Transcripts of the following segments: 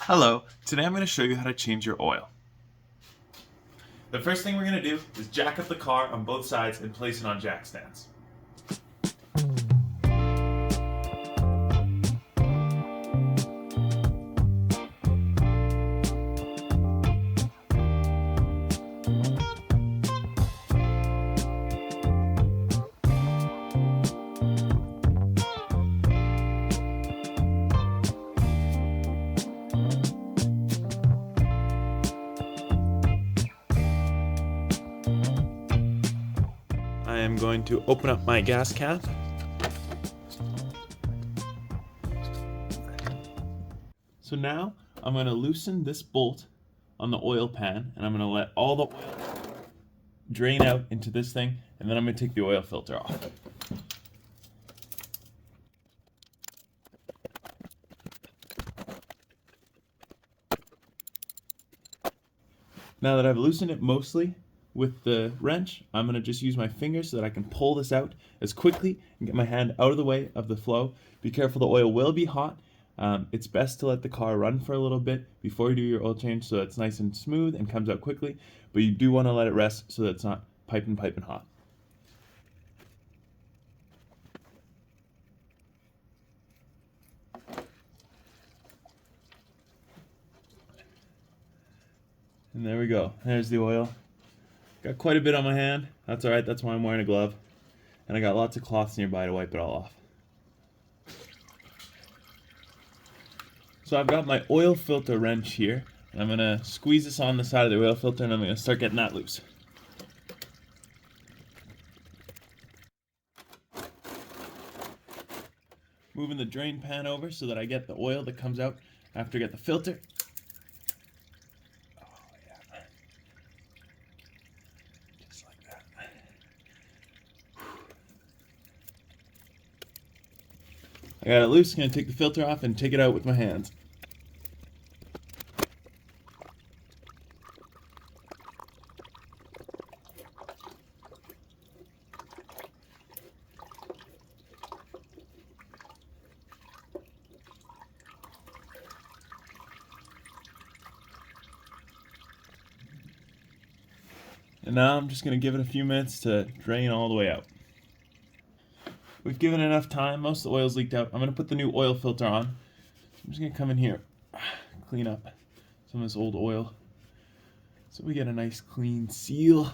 Hello, today I'm going to show you how to change your oil. The first thing we're going to do is jack up the car on both sides and place it on jack stands. I am going to open up my gas cap. So now I'm going to loosen this bolt on the oil pan and I'm going to let all the oil drain out into this thing, and then I'm going to take the oil filter off. Now that I've loosened it mostly with the wrench, I'm going to just use my fingers so that I can pull this out as quickly and get my hand out of the way of the flow. Be careful, the oil will be hot. It's best to let the car run for a little bit before you do your oil change so it's nice and smooth and comes out quickly, but you do want to let it rest so that it's not piping hot. And there we go. There's the oil. Got quite a bit on my hand. That's alright, that's why I'm wearing a glove. And I got lots of cloths nearby to wipe it all off. So I've got my oil filter wrench here. And I'm going to squeeze this on the side of the oil filter and I'm going to start getting that loose. Moving the drain pan over so that I get the oil that comes out after I get the filter. I got it loose, gonna take the filter off and take it out with my hands. And now I'm just gonna give it a few minutes to drain all the way out. We've given it enough time, most of the oil's leaked out. I'm going to put the new oil filter on. I'm just going to come in here, clean up some of this old oil so we get a nice clean seal.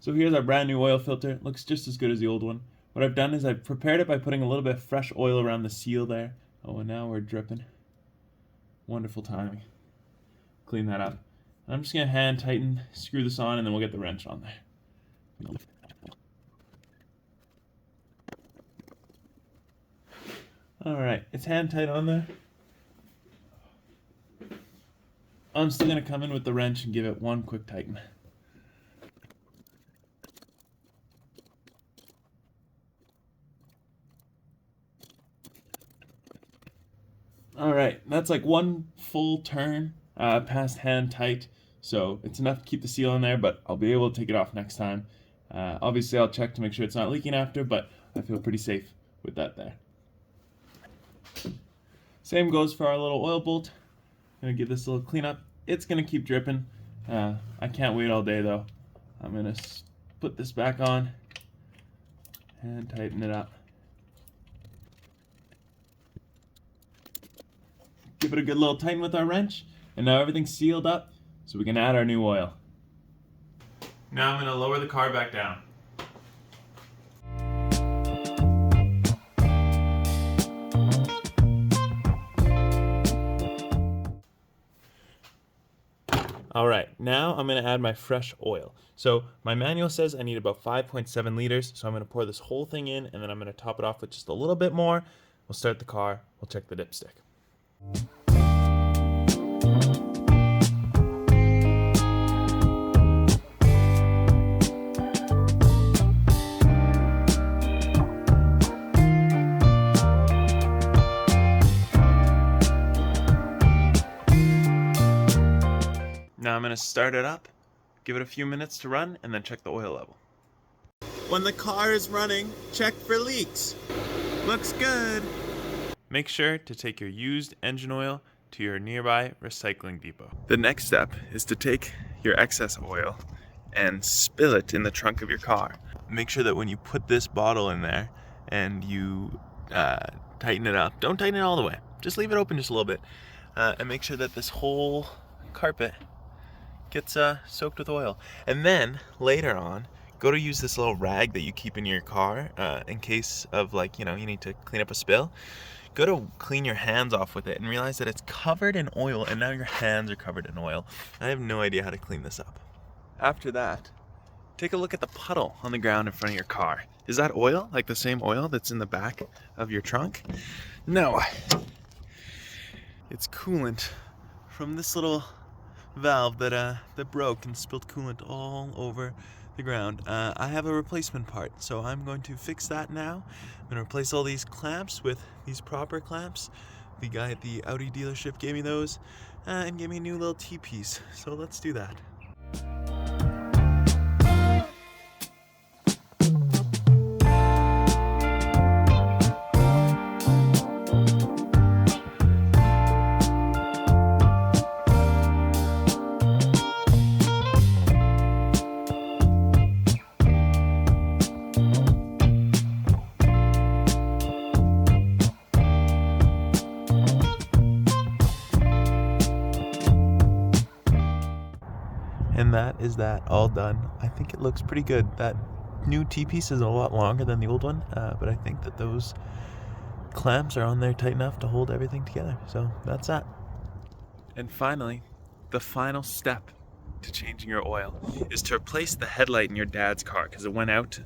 So here's our brand new oil filter. It looks just as good as the old one. What I've done is I've prepared it by putting a little bit of fresh oil around the seal there. Oh, and now we're dripping. Wonderful timing. Clean that up. I'm just going to hand tighten, screw this on, and then we'll get the wrench on there. Alright, it's hand tight on there. I'm still going to come in with the wrench and give it one quick tighten. Alright, that's like one full turn past hand tight, so it's enough to keep the seal in there, but I'll be able to take it off next time. Obviously I'll check to make sure it's not leaking after, but I feel pretty safe with that there. Same goes for our little oil bolt. I'm going to give this a little cleanup. It's going to keep dripping. I can't wait all day though. I'm going to put this back on and tighten it up. Give it a good little tighten with our wrench, and now everything's sealed up so we can add our new oil. Now I'm going to lower the car back down. Alright, now I'm going to add my fresh oil. So my manual says I need about 5.7 liters, so I'm going to pour this whole thing in, and then I'm going to top it off with just a little bit more. We'll start the car, we'll check the dipstick. Now I'm going to start it up, give it a few minutes to run, and then check the oil level. When the car is running, check for leaks. Looks good. make sure to take your used engine oil to your nearby recycling depot. The next step is to take your excess oil and spill it in the trunk of your car. Make sure that when you put this bottle in there and you tighten it up, don't tighten it all the way, just leave it open just a little bit, and make sure that this whole carpet gets soaked with oil. And then later on, go to use this little rag that you keep in your car in case of, like, you need to clean up a spill. Go to clean your hands off with it and realize that it's covered in oil, and now your hands are covered in oil. I have no idea how to clean this up. After that, take a look at the puddle on the ground in front of your car. Is that oil, like the same oil that's in the back of your trunk? No. It's coolant from this little valve that broke and spilled coolant all over the ground. I have a replacement part, so I'm going to fix that now. I'm going to replace all these clamps with these proper clamps. The guy at the Audi dealership gave me those and gave me a new little T-piece. So let's do that. And that is that all done. I think it looks pretty good. That new T-piece is a lot longer than the old one, but I think that those clamps are on there tight enough to hold everything together. So that's that. And finally, the final step to changing your oil is to replace the headlight in your dad's car, because it went out,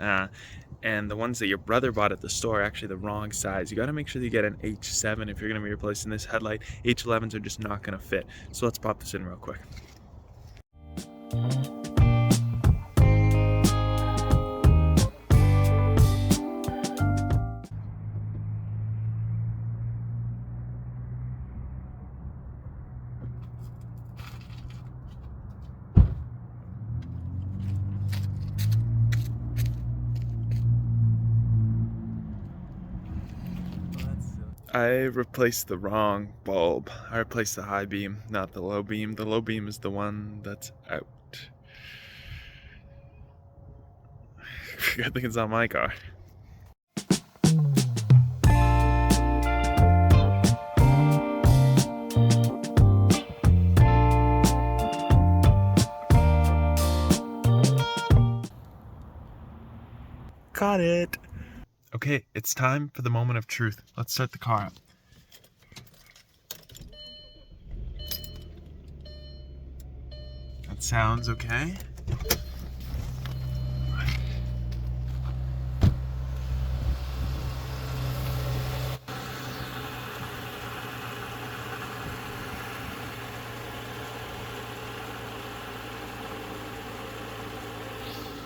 and the ones that your brother bought at the store are actually the wrong size. You got to make sure that you get an H7 if you're going to be replacing this headlight. H11s are just not going to fit. So let's pop this in real quick. I replaced the wrong bulb. I replaced the high beam, not the low beam. The low beam is the one that's out. Good thing it's on my car. Got it! Okay, it's time for the moment of truth. Let's start the car up. That sounds okay.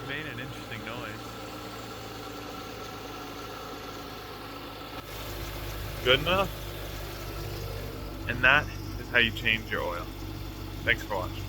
Made an interesting noise. Good enough? And that is how you change your oil. Thanks for watching.